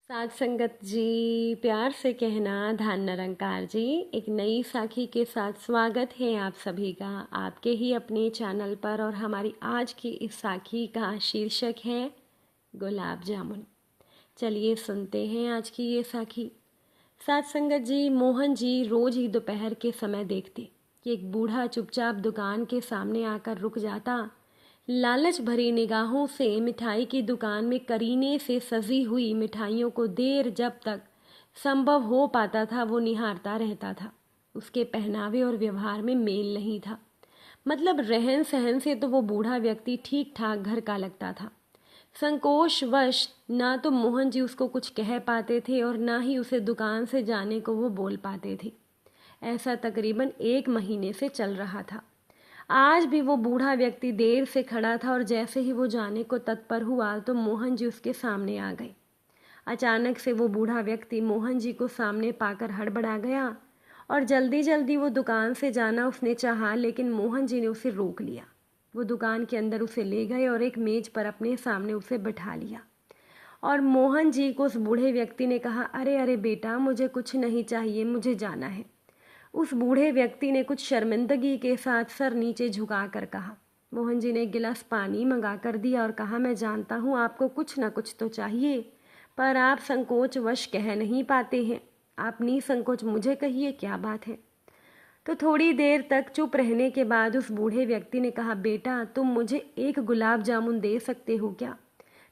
साध संगत जी, प्यार से कहना धन निरंकार जी। एक नई साखी के साथ स्वागत है आप सभी का आपके ही अपने चैनल पर। और हमारी आज की इस साखी का शीर्षक है गुलाब जामुन। चलिए सुनते हैं आज की ये साखी। साध संगत जी, मोहन जी रोज ही दोपहर के समय देखते कि एक बूढ़ा चुपचाप दुकान के सामने आकर रुक जाता। लालच भरी निगाहों से मिठाई की दुकान में करीने से सजी हुई मिठाइयों को देर जब तक संभव हो पाता था वो निहारता रहता था। उसके पहनावे और व्यवहार में मेल नहीं था। मतलब रहन सहन से तो वो बूढ़ा व्यक्ति ठीक ठाक घर का लगता था। संकोचवश ना तो मोहन जी उसको कुछ कह पाते थे और ना ही उसे दुकान से जाने को वो बोल पाते थे। ऐसा तकरीबन 1 महीने से चल रहा था। आज भी वो बूढ़ा व्यक्ति देर से खड़ा था और जैसे ही वो जाने को तत्पर हुआ तो मोहन जी उसके सामने आ गए। अचानक से वो बूढ़ा व्यक्ति मोहन जी को सामने पाकर हड़बड़ा गया और जल्दी जल्दी वो दुकान से जाना उसने चाहा, लेकिन मोहन जी ने उसे रोक लिया। वो दुकान के अंदर उसे ले गए और एक मेज पर अपने सामने उसे बैठा लिया। और मोहन जी को उस बूढ़े व्यक्ति ने कहा, अरे अरे बेटा, मुझे कुछ नहीं चाहिए, मुझे जाना है। उस बूढ़े व्यक्ति ने कुछ शर्मिंदगी के साथ सर नीचे झुकाकर कहा। मोहन जी ने एक गिलास पानी मंगा कर दिया और कहा, मैं जानता हूँ आपको कुछ ना कुछ तो चाहिए, पर आप संकोचवश कह नहीं पाते हैं। आप निसंकोच मुझे कहिए, क्या बात है। तो थोड़ी देर तक चुप रहने के बाद उस बूढ़े व्यक्ति ने कहा, बेटा, तुम मुझे एक गुलाब जामुन दे सकते हो क्या?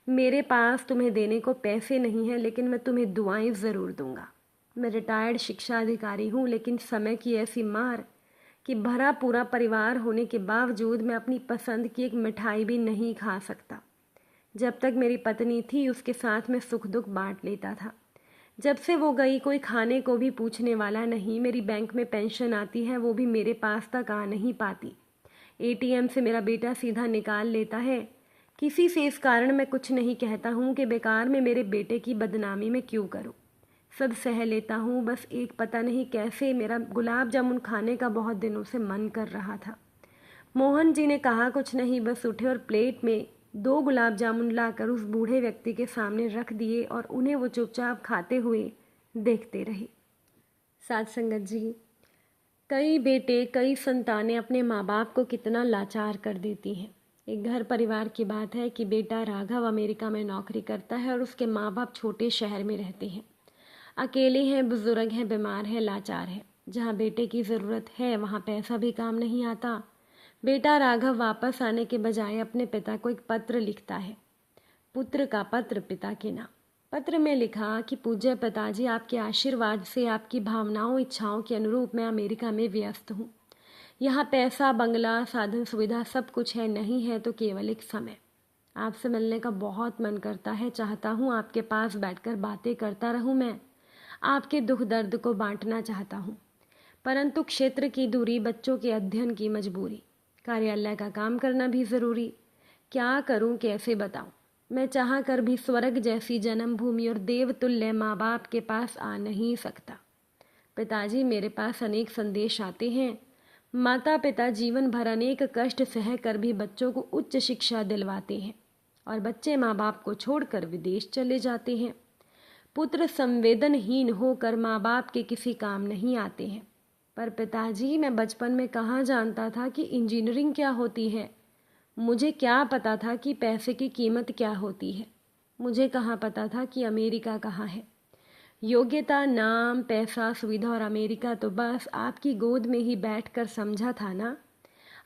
मेरे पास तुम्हें देने को पैसे नहीं हैं, लेकिन मैं तुम्हें दुआएं ज़रूर दूंगा। मैं रिटायर्ड शिक्षा अधिकारी हूँ, लेकिन समय की ऐसी मार कि भरा पूरा परिवार होने के बावजूद मैं अपनी पसंद की एक मिठाई भी नहीं खा सकता। जब तक मेरी पत्नी थी उसके साथ मैं सुख दुख बांट लेता था। जब से वो गई कोई खाने को भी पूछने वाला नहीं। मेरी बैंक में पेंशन आती है, वो भी मेरे पास तक आ नहीं पाती। एटीएम से मेरा बेटा सीधा निकाल लेता है। किसी से इस कारण मैं कुछ नहीं कहता हूँ कि बेकार में मेरे बेटे की बदनामी मैं क्यों करूँ। सब सह लेता हूँ, बस एक पता नहीं कैसे मेरा गुलाब जामुन खाने का बहुत दिनों से मन कर रहा था। मोहन जी ने कहा कुछ नहीं, बस उठे और प्लेट में 2 गुलाब जामुन लाकर उस बूढ़े व्यक्ति के सामने रख दिए और उन्हें वो चुपचाप खाते हुए देखते रहे। साथ संगत जी, कई बेटे कई संतानें अपने माँ बाप को कितना लाचार कर देती हैं। एक घर परिवार की बात है कि बेटा राघव अमेरिका में नौकरी करता है और उसके माँ बाप छोटे शहर में रहते हैं। अकेले हैं, बुजुर्ग हैं, बीमार हैं, लाचार हैं। जहाँ बेटे की ज़रूरत है वहाँ पैसा भी काम नहीं आता। बेटा राघव वापस आने के बजाय अपने पिता को एक पत्र लिखता है। पुत्र का पत्र पिता के नाम। पत्र में लिखा कि पूज्य पिताजी, आपके आशीर्वाद से आपकी भावनाओं इच्छाओं के अनुरूप मैं अमेरिका में व्यस्त हूँ। यहाँ पैसा, बंगला, साधन सुविधा सब कुछ है, नहीं है तो केवल एक समय। आपसे मिलने का बहुत मन करता है। चाहता हूँ आपके पास बैठकर बातें करता रहूँ। मैं आपके दुख दर्द को बांटना चाहता हूँ, परंतु क्षेत्र की दूरी, बच्चों के अध्ययन की मजबूरी, कार्यालय का काम करना भी ज़रूरी। क्या करूँ, कैसे बताऊँ। मैं चाह कर भी स्वर्ग जैसी जन्मभूमि और देवतुल्य माँ बाप के पास आ नहीं सकता। पिताजी, मेरे पास अनेक संदेश आते हैं। माता पिता जीवन भर अनेक कष्ट सह कर भी बच्चों को उच्च शिक्षा दिलवाते हैं और बच्चे माँ बाप को छोड़कर विदेश चले जाते हैं। पुत्र संवेदनहीन होकर माँ बाप के किसी काम नहीं आते हैं। पर पिताजी, मैं बचपन में कहाँ जानता था कि इंजीनियरिंग क्या होती है। मुझे क्या पता था कि पैसे की कीमत क्या होती है। मुझे कहाँ पता था कि अमेरिका कहाँ है। योग्यता, नाम, पैसा, सुविधा और अमेरिका तो बस आपकी गोद में ही बैठकर समझा था ना।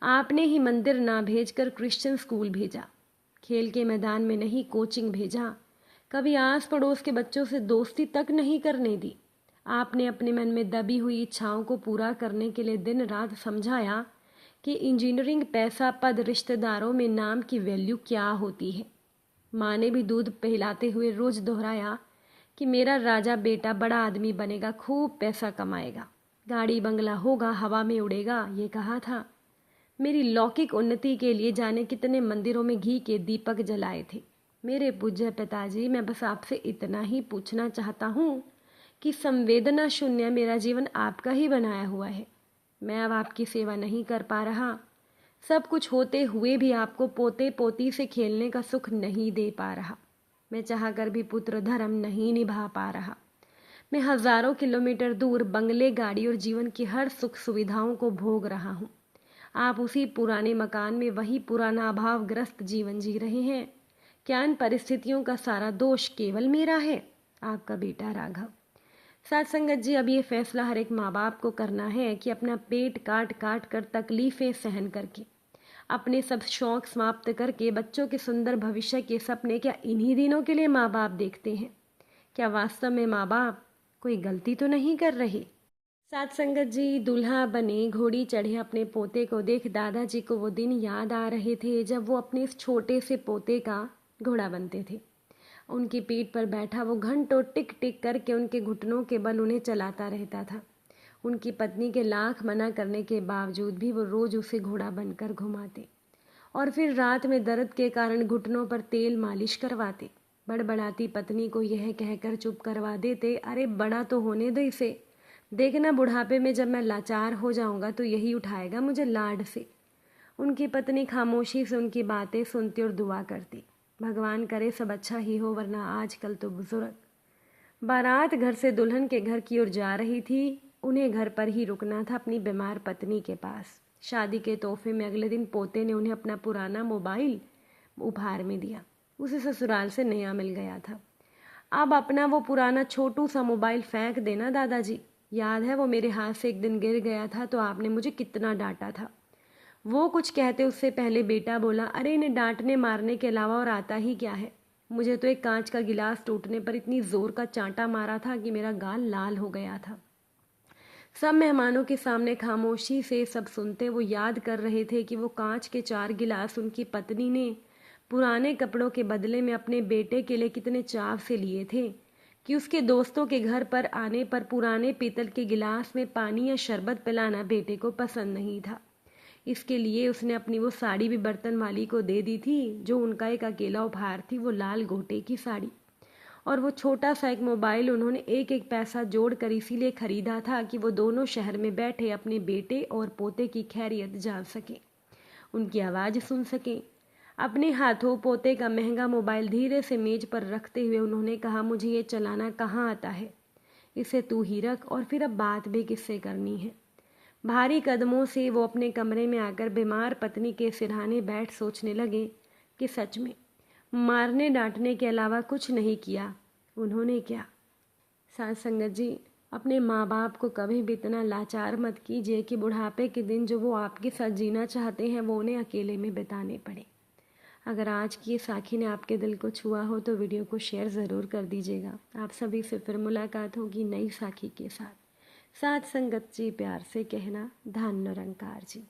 आपने ही मंदिर ना भेजकर क्रिश्चियन स्कूल भेजा, खेल के मैदान में नहीं कोचिंग भेजा, कभी आस पड़ोस के बच्चों से दोस्ती तक नहीं करने दी। आपने अपने मन में दबी हुई इच्छाओं को पूरा करने के लिए दिन रात समझाया कि इंजीनियरिंग, पैसा, पद, रिश्तेदारों में नाम की वैल्यू क्या होती है। माँ ने भी दूध पिलाते हुए रोज दोहराया कि मेरा राजा बेटा बड़ा आदमी बनेगा, खूब पैसा कमाएगा, गाड़ी बंगला होगा, हवा में उड़ेगा, ये कहा था। मेरी लौकिक उन्नति के लिए जाने कितने मंदिरों में घी के दीपक जलाए थे। मेरे पूज्य पिताजी, मैं बस आपसे इतना ही पूछना चाहता हूँ कि संवेदना शून्य मेरा जीवन आपका ही बनाया हुआ है। मैं अब आपकी सेवा नहीं कर पा रहा। सब कुछ होते हुए भी आपको पोते पोती से खेलने का सुख नहीं दे पा रहा। मैं चाहकर भी पुत्र धर्म नहीं निभा पा रहा। मैं हजारों किलोमीटर दूर बंगले, गाड़ी और जीवन की हर सुख सुविधाओं को भोग रहा हूँ। आप उसी पुराने मकान में वही पुराना अभावग्रस्त जीवन जी रहे हैं। क्या इन परिस्थितियों का सारा दोष केवल मेरा है? आपका बेटा राघव। साथ संगत जी, अब ये फैसला हर एक माँ बाप को करना है कि अपना पेट काट काट कर तकलीफें सहन करके, अपने सब शौक समाप्त करके बच्चों के सुंदर भविष्य के सपने क्या इन्हीं दिनों के लिए माँ बाप देखते हैं? क्या वास्तव में माँ बाप कोई गलती तो नहीं कर रहे? साथ संगत जी, दूल्हा बने घोड़ी चढ़े अपने पोते को देख दादाजी को वो दिन याद आ रहे थे जब वो अपने इस छोटे से पोते का घोड़ा बनते थे। उनकी पीठ पर बैठा वो घंटों टिक टिक करके उनके घुटनों के बल उन्हें चलाता रहता था। उनकी पत्नी के लाख मना करने के बावजूद भी वो रोज उसे घोड़ा बनकर घुमाते और फिर रात में दर्द के कारण घुटनों पर तेल मालिश करवाते। बड़बड़ाती पत्नी को यह कहकर चुप करवा देते, अरे बड़ा तो होने दो इसे, देखना बुढ़ापे में जब मैं लाचार हो जाऊंगा तो यही उठाएगा मुझे लाड से। उनकी पत्नी खामोशी से उनकी बातें सुनती और दुआ करती, भगवान करे सब अच्छा ही हो, वरना आजकल तो बुजुर्ग। बारात घर से दुल्हन के घर की ओर जा रही थी। उन्हें घर पर ही रुकना था अपनी बीमार पत्नी के पास। शादी के तोहफे में अगले दिन पोते ने उन्हें अपना पुराना मोबाइल उपहार में दिया। उसे ससुराल से नया मिल गया था। अब अपना वो पुराना छोटू सा मोबाइल फेंक देना दादाजी, याद है वो मेरे हाथ से एक दिन गिर गया था तो आपने मुझे कितना डांटा था। वो कुछ कहते उससे पहले बेटा बोला, अरे इन्हें डांटने मारने के अलावा और आता ही क्या है? मुझे तो एक कांच का गिलास टूटने पर इतनी जोर का चांटा मारा था कि मेरा गाल लाल हो गया था। सब मेहमानों के सामने खामोशी से सब सुनते वो याद कर रहे थे कि वो कांच के 4 गिलास उनकी पत्नी ने पुराने कपड़ों के बदले में अपने बेटे के लिए कितने चाव से लिए थे, कि उसके दोस्तों के घर पर आने पर पुराने पीतल के गिलास में पानी या शरबत पिलाना बेटे को पसंद नहीं था। इसके लिए उसने अपनी वो साड़ी भी बर्तन वाली को दे दी थी जो उनका एक अकेला उपहार थी, वो लाल गोटे की साड़ी। और वो छोटा सा एक मोबाइल उन्होंने एक एक पैसा जोड़कर इसीलिए खरीदा था कि वो दोनों शहर में बैठे अपने बेटे और पोते की खैरियत जान सकें, उनकी आवाज़ सुन सकें। अपने हाथों पोते का महंगा मोबाइल धीरे से मेज पर रखते हुए उन्होंने कहा, मुझे ये चलाना कहाँ आता है, इसे तू ही रख और फिर अब बात भी किससे करनी है। भारी कदमों से वो अपने कमरे में आकर बीमार पत्नी के सिरहाने बैठ सोचने लगे कि सच में मारने डांटने के अलावा कुछ नहीं किया उन्होंने क्या। साथ संगत जी, अपने माँ बाप को कभी भी इतना लाचार मत कीजिए कि बुढ़ापे के दिन जो वो आपके साथ जीना चाहते हैं वो उन्हें अकेले में बिताने पड़े। अगर आज की ये साखी ने आपके दिल को छुआ हो तो वीडियो को शेयर ज़रूर कर दीजिएगा। आप सभी से फिर मुलाकात होगी नई साखी के साथ। साथ संगत जी, प्यार से कहना, धन निरंकार जी।